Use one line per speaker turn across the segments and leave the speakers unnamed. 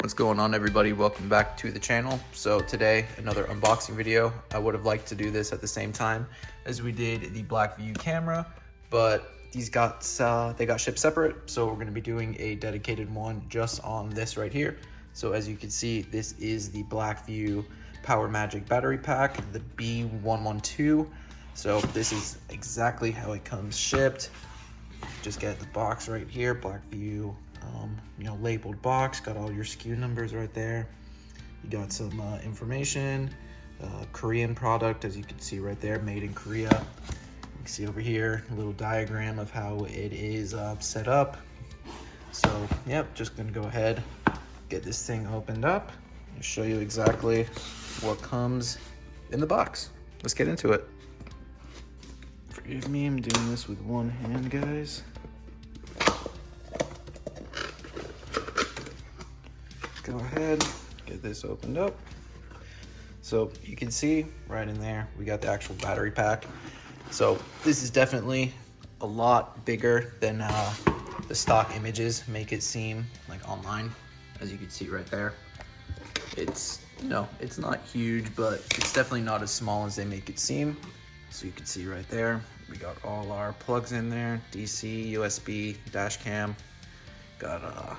What's going on, everybody? Welcome back to the channel. So today, another unboxing video. I would have liked to do this at the same time as we did the BlackVue camera, but these got shipped separate. So we're gonna be doing a dedicated one just on this right here. So as you can see, this is the BlackVue Magic Battery Pack, the B-112. So this is exactly how it comes shipped. Just get the box right here, BlackVue, labeled box, got all your SKU numbers right there. You got some information, Korean product, as you can see right there, made in Korea. You can see over here a little diagram of how it is set up. So yep, just gonna go ahead, get this thing opened up and show you exactly what comes in the box. Let's get into it. Forgive me, I'm doing this with one hand, guys. Go ahead, get this opened up. So you can see right in there, we got the actual battery pack. So this is definitely a lot bigger than the stock images make it seem like online. As you can see right there, it's not huge, but it's definitely not as small as they make it seem. So you can see right there, we got all our plugs in there, DC, USB, dash cam. Got a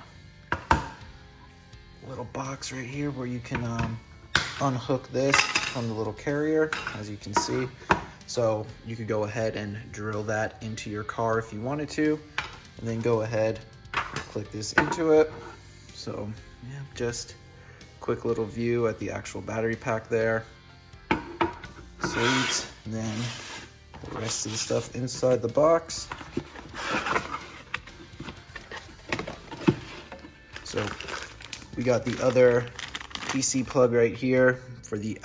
little box right here where you can unhook this from the little carrier, as you can see. So you could go ahead and drill that into your car if you wanted to, and then go ahead and click this into it. So yeah, just quick little view at the actual battery pack there. Sweet. And then the rest of the stuff inside the box. So we got the other DC plug right here for the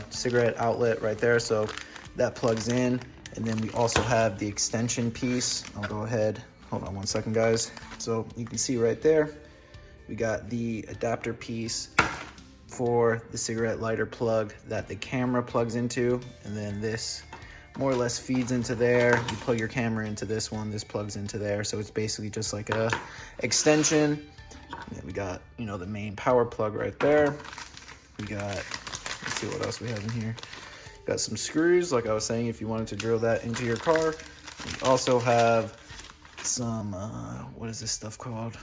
cigarette outlet right there. So that plugs in, and then we also have the extension piece. I'll go ahead, hold on one second, guys. So you can see right there, we got the adapter piece for the cigarette lighter plug that the camera plugs into, and then this more or less feeds into there. You plug your camera into this one, this plugs into there. So it's basically just like a extension. And then we got, the main power plug right there. We got, let's see what else we have in here. Got some screws, like I was saying, if you wanted to drill that into your car. We also have some, what is this stuff called?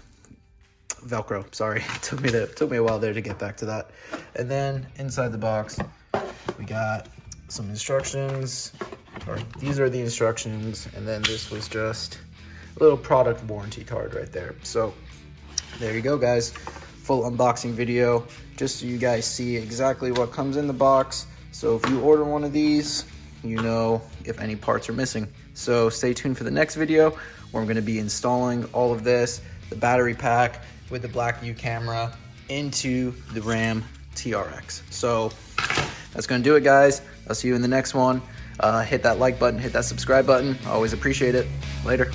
Velcro, sorry. It took me a while there to get back to that. And then inside the box, we got some instructions, or these are the instructions. And then this was just a little product warranty card right there. So there you go, guys. Full unboxing video, just so you guys see exactly what comes in the box. So if you order one of these, you know if any parts are missing. So stay tuned for the next video where I'm gonna be installing all of this, the battery pack with the BlackVue camera into the Ram TRX. So that's gonna do it, guys. I'll see you in the next one. Hit that like button, hit that subscribe button. I always appreciate it. Later.